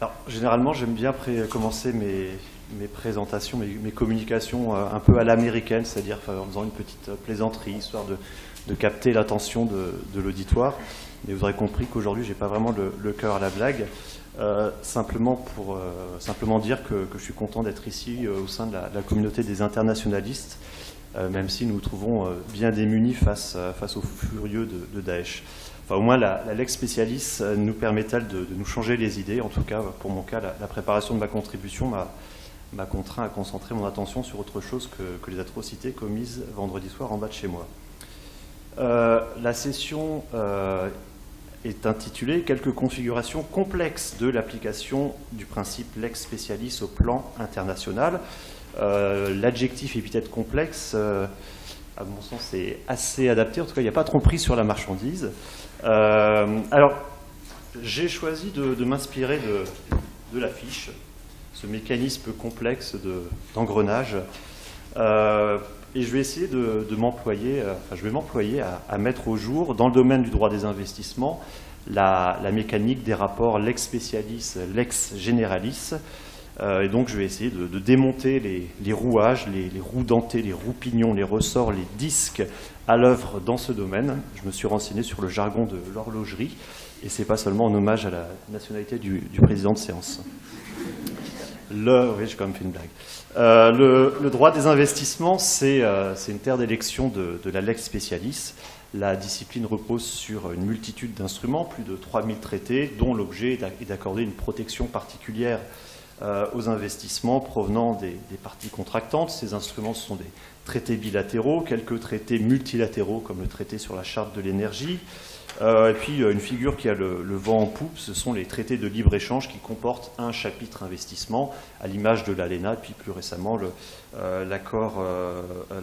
Alors, généralement, j'aime bien commencer mes présentations, mes communications un peu à l'américaine, c'est-à-dire en faisant une petite plaisanterie, histoire de capter l'attention de l'auditoire. Mais vous aurez compris qu'aujourd'hui, je n'ai pas vraiment le cœur à la blague. Simplement dire que je suis content d'être ici au sein de la communauté des internationalistes, même si nous nous trouvons bien démunis face aux furieux de Daesh. Enfin, au moins, la lex specialis nous permet-elle de nous changer les idées. En tout cas, pour mon cas, la préparation de ma contribution m'a contraint à concentrer mon attention sur autre chose que les atrocités commises vendredi soir en bas de chez moi. La session est intitulée « Quelques configurations complexes de l'application du principe lex specialis au plan international ». L'adjectif épithète complexe, à mon sens, est assez adapté. En tout cas, il n'y a pas de tromperie sur la marchandise. Alors, j'ai choisi de m'inspirer de l'affiche, ce mécanisme complexe d'engrenage, et je vais essayer de m'employer, à mettre au jour, dans le domaine du droit des investissements, la mécanique des rapports lex specialis, lex generalis. Et donc je vais essayer de démonter les rouages, les roues dentées, les roues pignons, les ressorts, les disques à l'œuvre dans ce domaine. Je me suis renseigné sur le jargon de l'horlogerie, et c'est pas seulement en hommage à la nationalité du président de séance. Oui, j'ai quand même fait une blague. Le droit des investissements, c'est une terre d'élection de la lex specialis. La discipline repose sur une multitude d'instruments, plus de 3000 traités, dont l'objet est d'accorder une protection particulière aux investissements provenant des parties contractantes. Ces instruments sont des traités bilatéraux, quelques traités multilatéraux comme le traité sur la charte de l'énergie, et puis une figure qui a le vent en poupe, ce sont les traités de libre-échange qui comportent un chapitre investissement, à l'image de l'ALENA, et puis plus récemment l'accord,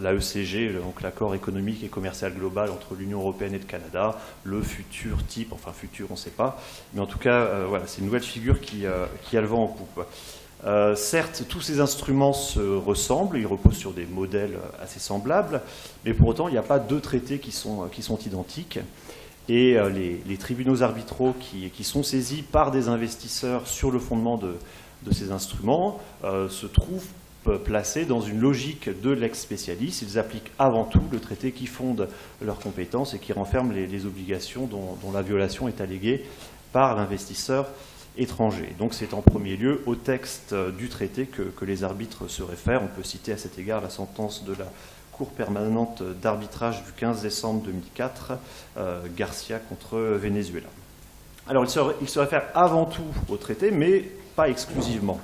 l'AECG, donc l'accord économique et commercial global entre l'Union européenne et le Canada, le futur type, enfin futur on ne sait pas, mais en tout cas voilà, c'est une nouvelle figure qui a le vent en poupe. Certes, tous ces instruments se ressemblent, ils reposent sur des modèles assez semblables, mais pour autant il n'y a pas deux traités qui sont identiques. Et les tribunaux arbitraux qui sont saisis par des investisseurs sur le fondement de ces instruments se trouvent placés dans une logique de lex specialis. Ils appliquent avant tout le traité qui fonde leurs compétences et qui renferme les obligations dont la violation est alléguée par l'investisseur étranger. Donc c'est en premier lieu au texte du traité que les arbitres se réfèrent. On peut citer à cet égard la sentence de la Cour permanente d'arbitrage du 15 décembre 2004, Garcia contre Venezuela. Alors il se réfère avant tout au traité, mais pas exclusivement.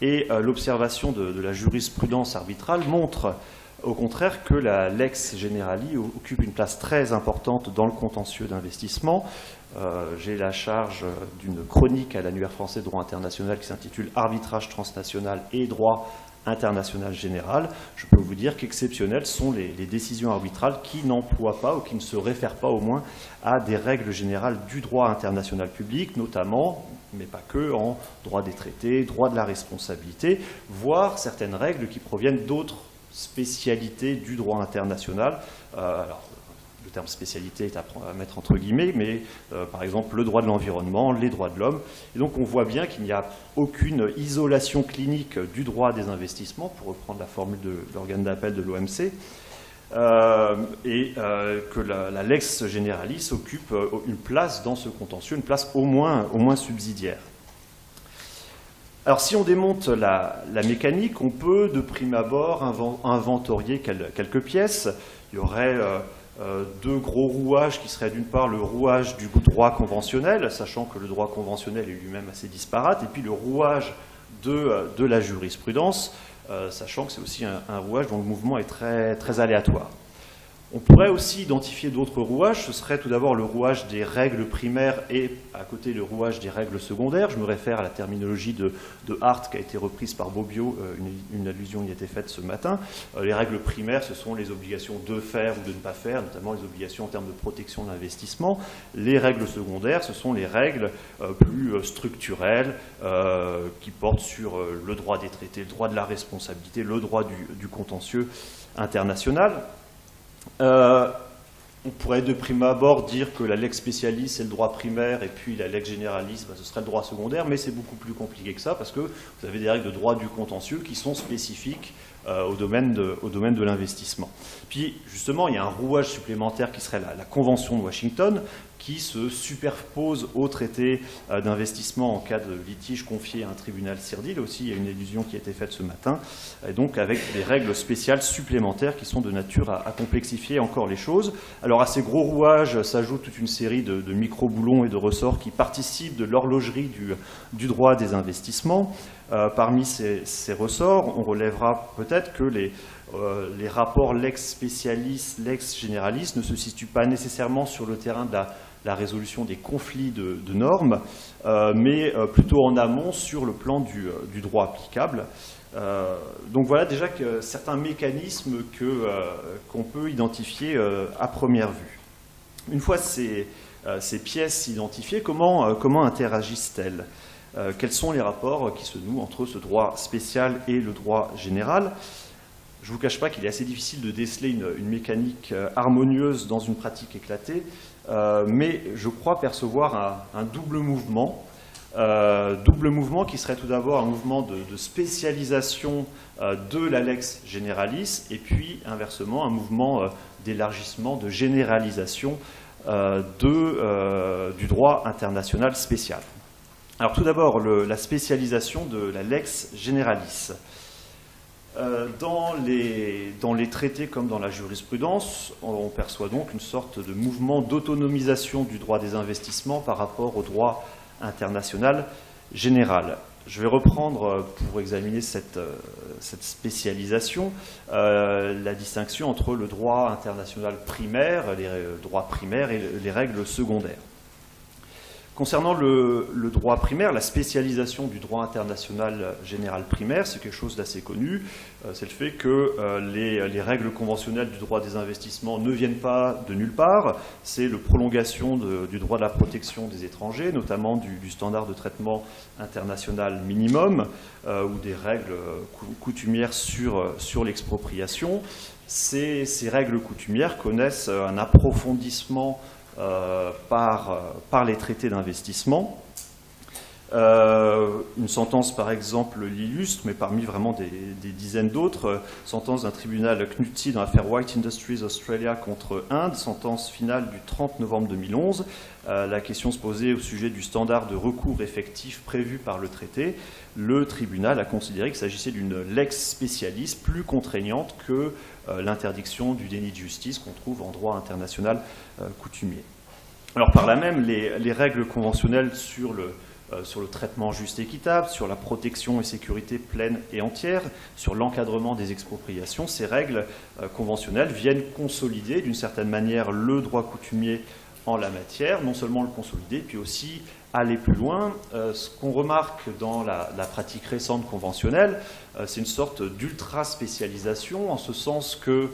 Et l'observation de la jurisprudence arbitrale montre au contraire que la lex generali occupe une place très importante dans le contentieux d'investissement. J'ai la charge d'une chronique à l'annuaire français de droit international qui s'intitule « Arbitrage transnational et droit international général ». Je peux vous dire qu'exceptionnelles sont les décisions arbitrales qui n'emploient pas, ou qui ne se réfèrent pas au moins, à des règles générales du droit international public, notamment, mais pas que, en droit des traités, droit de la responsabilité, voire certaines règles qui proviennent d'autres spécialités du droit international. Alors, le terme spécialité est à mettre entre guillemets, mais par exemple le droit de l'environnement, les droits de l'homme. Et donc on voit bien qu'il n'y a aucune isolation clinique du droit des investissements, pour reprendre la formule de l'organe d'appel de l'OMC, et que la lex generalis occupe une place dans ce contentieux, une place au moins subsidiaire. Alors si on démonte la mécanique, on peut de prime abord inventorier quelques pièces. Il y aurait deux gros rouages qui seraient d'une part le rouage du droit conventionnel, sachant que le droit conventionnel est lui-même assez disparate, et puis le rouage de la jurisprudence, sachant que c'est aussi un rouage dont le mouvement est très, très aléatoire. On pourrait aussi identifier d'autres rouages. Ce serait tout d'abord le rouage des règles primaires et à côté le rouage des règles secondaires. Je me réfère à la terminologie de Hart qui a été reprise par Bobbio, une allusion y a été faite ce matin. Les règles primaires, ce sont les obligations de faire ou de ne pas faire, notamment les obligations en termes de protection de l'investissement. Les règles secondaires, ce sont les règles plus structurelles qui portent sur le droit des traités, le droit de la responsabilité, le droit du contentieux international. On pourrait de prime abord dire que la lex specialis c'est le droit primaire et puis la lex generalis ce serait le droit secondaire, mais c'est beaucoup plus compliqué que ça parce que vous avez des règles de droit du contentieux qui sont spécifiques au domaine de l'investissement. Puis justement, il y a un rouage supplémentaire qui serait la Convention de Washington qui se superpose au traité d'investissement en cas de litige confié à un tribunal CIRDI. Là aussi, il y a une allusion qui a été faite ce matin, et donc avec des règles spéciales supplémentaires qui sont de nature à complexifier encore les choses. Alors à ces gros rouages s'ajoute toute une série de micro-boulons et de ressorts qui participent de l'horlogerie du droit des investissements. Parmi ces ressorts, on relèvera peut-être que les rapports lex specialis, lex generalis ne se situent pas nécessairement sur le terrain de la résolution des conflits de normes, mais plutôt en amont sur le plan du droit applicable. Donc voilà déjà que certains mécanismes qu'on peut identifier à première vue. Une fois ces pièces identifiées, comment interagissent-elles ? Quels sont les rapports qui se nouent entre ce droit spécial et le droit général ? Je ne vous cache pas qu'il est assez difficile de déceler une mécanique harmonieuse dans une pratique éclatée, mais je crois percevoir un double mouvement qui serait tout d'abord un mouvement de spécialisation de la lex generalis, et puis inversement un mouvement d'élargissement, de généralisation du droit international spécial. Alors tout d'abord, la spécialisation de la lex generalis. Dans les traités comme dans la jurisprudence, on perçoit donc une sorte de mouvement d'autonomisation du droit des investissements par rapport au droit international général. Je vais reprendre, pour examiner cette spécialisation, la distinction entre le droit international primaire, les droits primaires et les règles secondaires. Concernant le droit primaire, la spécialisation du droit international général primaire, c'est quelque chose d'assez connu. C'est le fait que les règles conventionnelles du droit des investissements ne viennent pas de nulle part. C'est la prolongation du droit de la protection des étrangers, notamment du standard de traitement international minimum ou des règles coutumières sur l'expropriation. Ces règles coutumières connaissent un approfondissement par les traités d'investissement. Une sentence, par exemple, l'illustre, mais parmi vraiment des dizaines d'autres, sentence d'un tribunal Knutsi dans l'affaire White Industries Australia contre Inde, sentence finale du 30 novembre 2011. La question se posait au sujet du standard de recours effectif prévu par le traité. Le tribunal a considéré qu'il s'agissait d'une lex specialis plus contraignante que l'interdiction du déni de justice qu'on trouve en droit international coutumier. Alors par là même, les règles conventionnelles sur le traitement juste et équitable, sur la protection et sécurité pleine et entière, sur l'encadrement des expropriations, ces règles conventionnelles viennent consolider d'une certaine manière le droit coutumier en la matière, non seulement le consolider, puis aussi aller plus loin. Ce qu'on remarque dans la pratique récente conventionnelle, c'est une sorte d'ultra-spécialisation, en ce sens que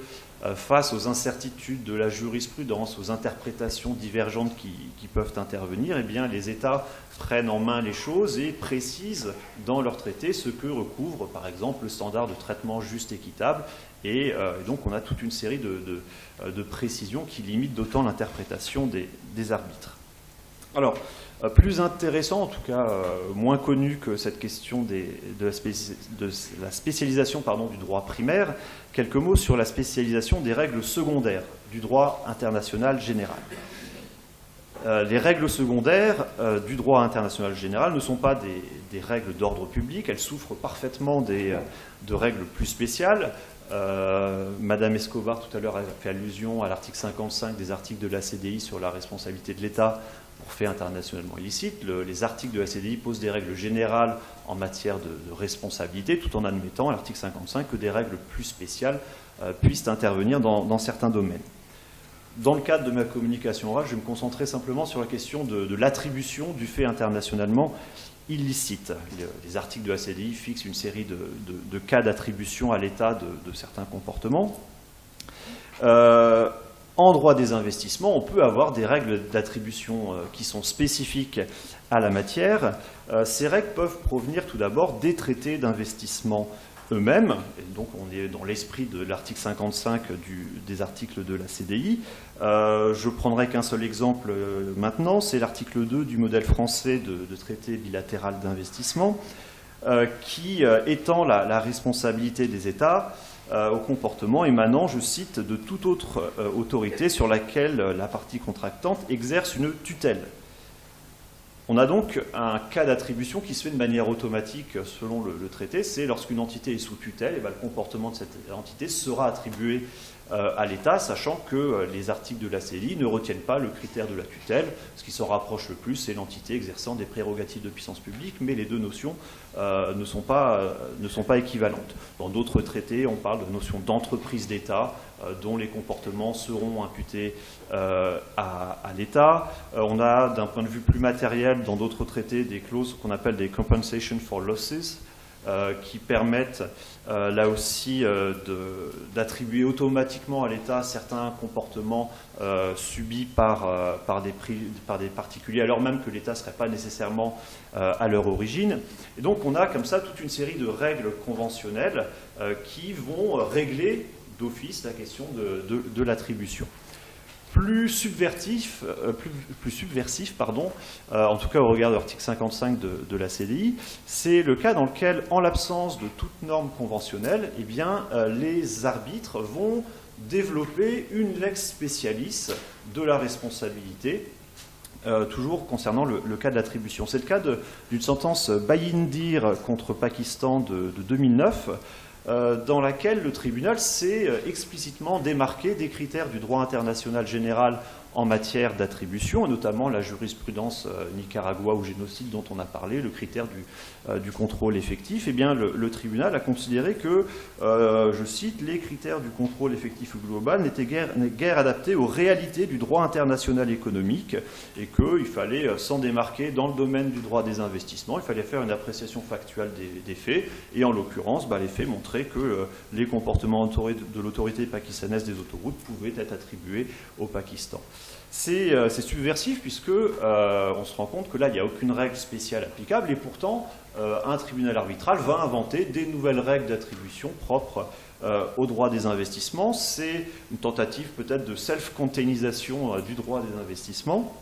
face aux incertitudes de la jurisprudence, aux interprétations divergentes qui peuvent intervenir, eh bien, les États prennent en main les choses et précisent dans leurs traités ce que recouvre, par exemple, le standard de traitement juste et équitable. Et donc, on a toute une série de précisions qui limitent d'autant l'interprétation des arbitres. Alors, plus intéressant, en tout cas moins connu que cette question de la spécialisation du droit primaire, quelques mots sur la spécialisation des règles secondaires du droit international général. Les règles secondaires du droit international général ne sont pas des règles d'ordre public, elles souffrent parfaitement de règles plus spéciales. Madame Escobar tout à l'heure a fait allusion à l'article 55 des articles de la CDI sur la responsabilité de l'État pour faits internationalement illicites. Les articles de la CDI posent des règles générales en matière de responsabilité, tout en admettant à l'article 55 que des règles plus spéciales puissent intervenir dans certains domaines. Dans le cadre de ma communication orale, je vais me concentrer simplement sur la question de l'attribution du fait internationalement illicite. Les articles de la CDI fixent une série de cas d'attribution à l'État de certains comportements. En droit des investissements, on peut avoir des règles d'attribution qui sont spécifiques à la matière. Ces règles peuvent provenir tout d'abord des traités d'investissement eux-mêmes, et donc on est dans l'esprit de l'article 55 des articles de la CDI. Je prendrai qu'un seul exemple maintenant, c'est l'article 2 du modèle français de traité bilatéral d'investissement, qui étend la responsabilité des États au comportement émanant, je cite, de toute autre autorité sur laquelle la partie contractante exerce une tutelle. On a donc un cas d'attribution qui se fait de manière automatique selon le traité. C'est lorsqu'une entité est sous tutelle, et bien, le comportement de cette entité sera attribué à l'État, sachant que les articles de la CDI ne retiennent pas le critère de la tutelle. Ce qui s'en rapproche le plus, c'est l'entité exerçant des prérogatives de puissance publique, mais les deux notions ne sont pas équivalentes. Dans d'autres traités, on parle de notion d'entreprise d'État, dont les comportements seront imputés à l'État. On a, d'un point de vue plus matériel, dans d'autres traités, des clauses qu'on appelle des compensation for losses, qui permettent là aussi d'attribuer automatiquement à l'État certains comportements subis par des particuliers, alors même que l'État ne serait pas nécessairement à leur origine. Et donc on a comme ça toute une série de règles conventionnelles qui vont régler d'office la question de l'attribution. Plus subversif, en tout cas au regard de l'article 55 de la CDI, c'est le cas dans lequel, en l'absence de toute norme conventionnelle, eh bien, les arbitres vont développer une lex specialis de la responsabilité, toujours concernant le cas de l'attribution. C'est le cas d'une sentence Bayindir contre Pakistan de 2009, dans laquelle le tribunal s'est explicitement démarqué des critères du droit international général en matière d'attribution, et notamment la jurisprudence Nicaragua ou génocide dont on a parlé, le critère du contrôle effectif. Eh bien, le tribunal a considéré que, je cite, les critères du contrôle effectif global n'étaient guère adaptés aux réalités du droit international économique, et qu'il fallait s'en démarquer dans le domaine du droit des investissements. Il fallait faire une appréciation factuelle des faits, et en l'occurrence, les faits montraient que les comportements de l'autorité pakistanaise des autoroutes pouvaient être attribués au Pakistan. C'est subversif puisque on se rend compte que là, il n'y a aucune règle spéciale applicable, et pourtant, un tribunal arbitral va inventer des nouvelles règles d'attribution propres au droit des investissements. C'est une tentative peut-être de self-containisation du droit des investissements.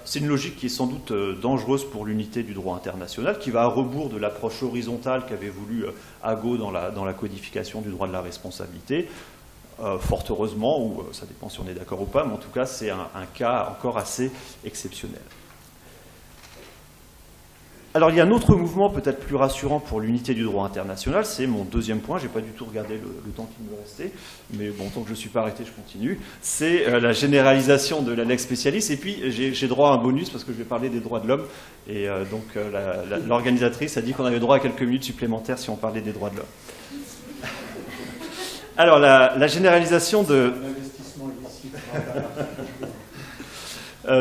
C'est une logique qui est sans doute dangereuse pour l'unité du droit international, qui va à rebours de l'approche horizontale qu'avait voulu Ago dans la codification du droit de la responsabilité. Fort heureusement, ou ça dépend si on est d'accord ou pas, mais en tout cas c'est un cas encore assez exceptionnel. Alors il y a un autre mouvement peut-être plus rassurant pour l'unité du droit international, c'est mon deuxième point, je n'ai pas du tout regardé le temps qui me restait, mais bon, tant que je ne suis pas arrêté, je continue. C'est la généralisation de la lex specialis, et puis j'ai droit à un bonus parce que je vais parler des droits de l'homme, et donc l'organisatrice a dit qu'on avait droit à quelques minutes supplémentaires si on parlait des droits de l'homme. Alors, la généralisation de...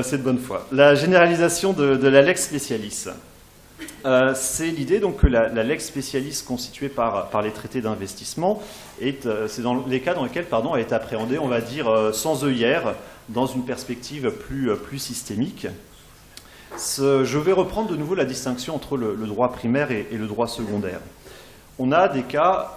c'est de bonne foi. La généralisation de la lex specialis. C'est l'idée donc que la lex specialis constituée par les traités d'investissement, c'est dans les cas dans lesquels elle est appréhendée, on va dire, sans œillère, dans une perspective plus systémique. Je vais reprendre de nouveau la distinction entre le droit primaire et le droit secondaire. On a des cas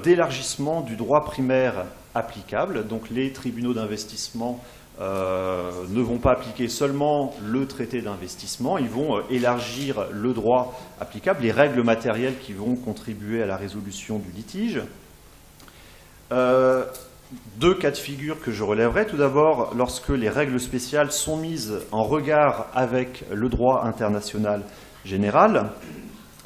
d'élargissement du droit primaire applicable, donc les tribunaux d'investissement ne vont pas appliquer seulement le traité d'investissement, ils vont élargir le droit applicable, les règles matérielles qui vont contribuer à la résolution du litige. Deux cas de figure que je relèverai. Tout d'abord, lorsque les règles spéciales sont mises en regard avec le droit international général.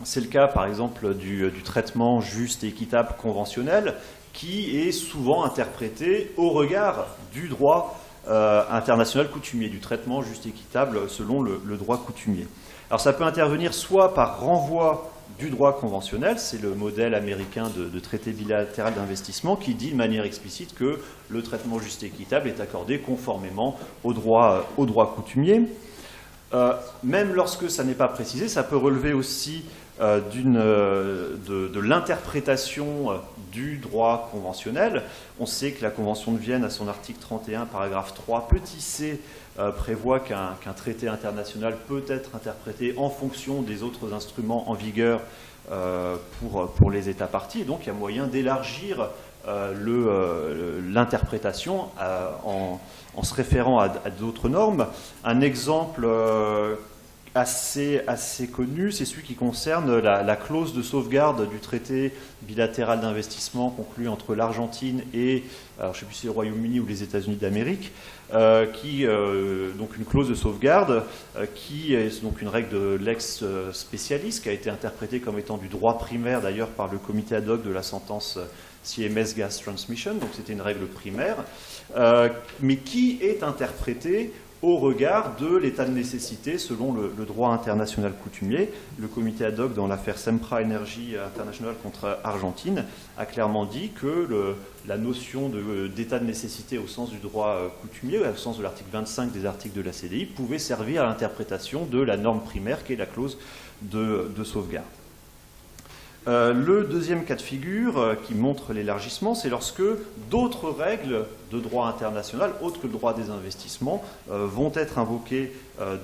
C'est le cas, par exemple, du traitement juste et équitable conventionnel, qui est souvent interprété au regard du droit international coutumier, du traitement juste et équitable selon le droit coutumier. Alors ça peut intervenir soit par renvoi du droit conventionnel, c'est le modèle américain de traité bilatéral d'investissement qui dit de manière explicite que le traitement juste et équitable est accordé conformément au droit coutumier. Même lorsque ça n'est pas précisé, ça peut relever aussi de l'interprétation du droit conventionnel. On sait que la Convention de Vienne, à son article 31, paragraphe 3, petit c, prévoit qu'un traité international peut être interprété en fonction des autres instruments en vigueur pour les États parties. Et donc il y a moyen d'élargir l'interprétation en se référant à d'autres normes. Un exemple assez connu, c'est celui qui concerne la clause de sauvegarde du traité bilatéral d'investissement conclu entre l'Argentine et, alors je ne sais plus si c'est le Royaume-Uni ou les États-Unis d'Amérique, donc une clause de sauvegarde qui est donc une règle de l'ex spécialiste qui a été interprétée comme étant du droit primaire d'ailleurs par le comité ad hoc de la sentence CMS Gas Transmission, donc c'était une règle primaire, mais qui est interprétée au regard de l'état de nécessité selon le droit international coutumier. Le comité ad hoc dans l'affaire Sempra Energy International contre Argentine a clairement dit que la notion d'état de nécessité au sens du droit coutumier, au sens de l'article 25 des articles de la CDI, pouvait servir à l'interprétation de la norme primaire qui est la clause de sauvegarde. Le deuxième cas de figure qui montre l'élargissement, c'est lorsque d'autres règles de droit international, autres que le droit des investissements, vont être invoquées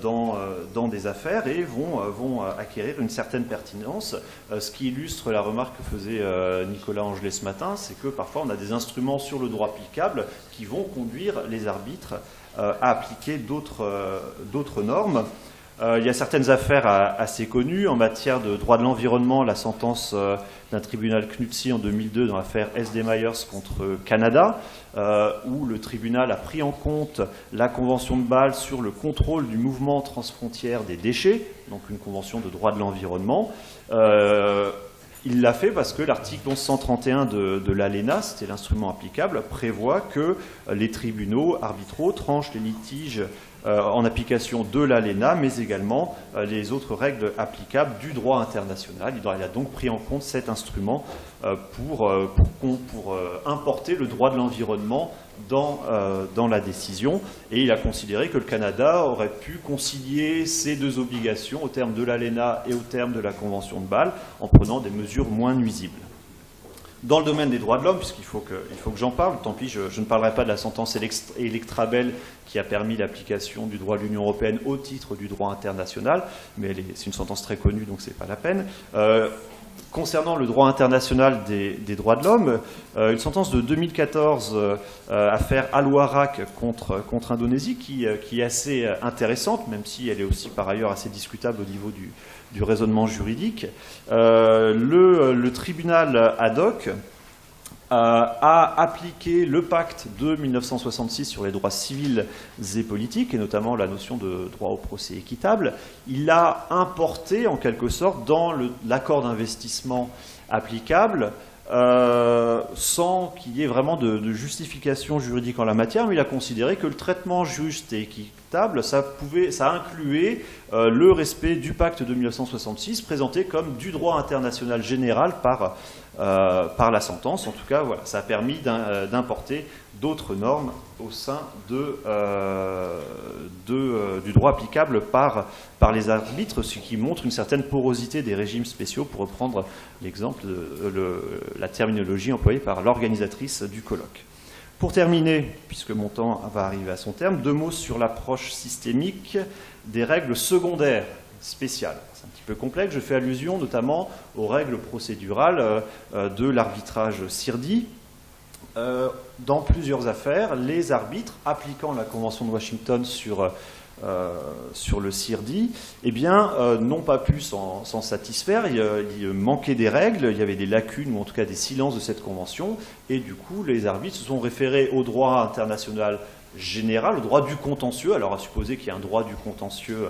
dans des affaires et vont acquérir une certaine pertinence. Ce qui illustre la remarque que faisait Nicolas Angelet ce matin, c'est que parfois on a des instruments sur le droit applicable qui vont conduire les arbitres à appliquer d'autres normes. Il y a certaines affaires assez connues. En matière de droit de l'environnement, la sentence d'un tribunal Knudsi en 2002 dans l'affaire SD Myers contre Canada, où le tribunal a pris en compte la convention de Bâle sur le contrôle du mouvement transfrontière des déchets, donc une convention de droit de l'environnement. Il l'a fait parce que l'article 1131 de l'ALENA, c'était l'instrument applicable, prévoit que les tribunaux arbitraux tranchent les litiges en application de l'ALENA, mais également les autres règles applicables du droit international. Il a donc pris en compte cet instrument pour importer le droit de l'environnement dans la décision, et il a considéré que le Canada aurait pu concilier ces deux obligations au terme de l'ALENA et au terme de la Convention de Bâle en prenant des mesures moins nuisibles. Dans le domaine des droits de l'homme, puisqu'il faut que j'en parle, tant pis, je ne parlerai pas de la sentence Electrabel qui a permis l'application du droit de l'Union européenne au titre du droit international, mais c'est une sentence très connue, donc ce n'est pas la peine. Concernant le droit international des droits de l'homme, une sentence de 2014, affaire Al-Warak contre Indonésie, qui est assez intéressante, même si elle est aussi par ailleurs assez discutable au niveau du raisonnement juridique. Le tribunal ad hoc a appliqué le pacte de 1966 sur les droits civils et politiques, et notamment la notion de droit au procès équitable. Il l'a importé en quelque sorte dans l'accord d'investissement applicable, sans qu'il y ait vraiment de justification juridique en la matière, mais il a considéré que le traitement juste et équitable, ça incluait le respect du pacte de 1966, présenté comme du droit international général par la sentence. En tout cas, voilà, ça a permis d'importer d'autres normes au sein du droit applicable par les arbitres, ce qui montre une certaine porosité des régimes spéciaux, pour reprendre l'exemple la terminologie employée par l'organisatrice du colloque. Pour terminer, puisque mon temps va arriver à son terme, 2 mots sur l'approche systémique des règles secondaires spéciales. C'est un petit peu complexe, je fais allusion notamment aux règles procédurales de l'arbitrage CIRDI. Dans plusieurs affaires, les arbitres appliquant la Convention de Washington sur le CIRDI, eh bien, n'ont pas pu s'en satisfaire. Il manquait des règles, il y avait des lacunes ou en tout cas des silences de cette convention, et du coup, les arbitres se sont référés au droit international général, au droit du contentieux, alors à supposer qu'il y a un droit du contentieux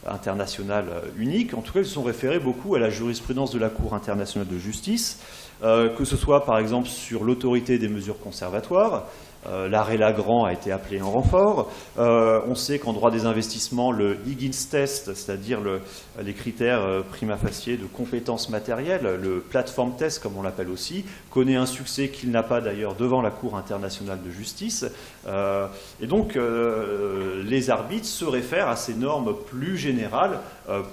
international unique. En tout cas, ils se sont référés beaucoup à la jurisprudence de la Cour internationale de justice, que ce soit par exemple sur l'autorité des mesures conservatoires. L'arrêt Lagrand a été appelé en renfort. On sait qu'en droit des investissements, le Higgins test, c'est-à-dire les critères prima facie de compétences matérielles, le platform test comme on l'appelle aussi, connaît un succès qu'il n'a pas d'ailleurs devant la Cour internationale de justice. Et donc les arbitres se réfèrent à ces normes plus générales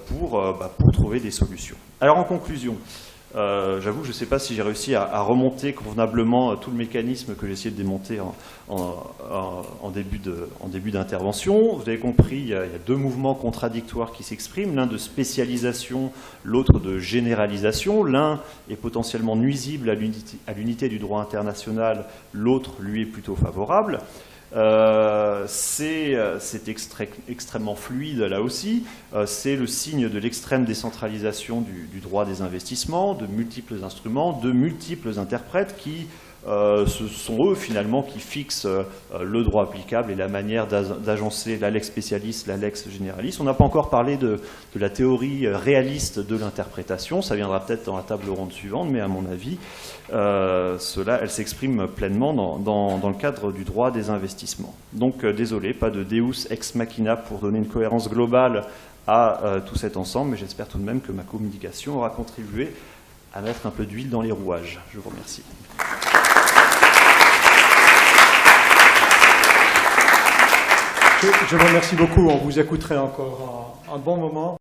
pour trouver des solutions. Alors en conclusion, J'avoue que je ne sais pas si j'ai réussi à remonter convenablement tout le mécanisme que j'ai essayé de démonter en début d'intervention. Vous avez compris, il y a deux mouvements contradictoires qui s'expriment, l'un de spécialisation, l'autre de généralisation. L'un est potentiellement nuisible à l'unité du droit international, l'autre lui est plutôt favorable. C'est extrêmement fluide là aussi, c'est le signe de l'extrême décentralisation du droit des investissements, de multiples instruments, de multiples interprètes qui ce sont eux finalement qui fixent le droit applicable et la manière d'agencer la lex spécialis, la lex généraliste. On n'a pas encore parlé de la théorie réaliste de l'interprétation, ça viendra peut-être dans la table ronde suivante, mais à mon avis, elle s'exprime pleinement dans le cadre du droit des investissements. Donc désolé, pas de Deus ex machina pour donner une cohérence globale à tout cet ensemble, mais j'espère tout de même que ma communication aura contribué à mettre un peu d'huile dans les rouages. Je vous remercie. Je vous remercie beaucoup. On vous écouterait encore un bon moment.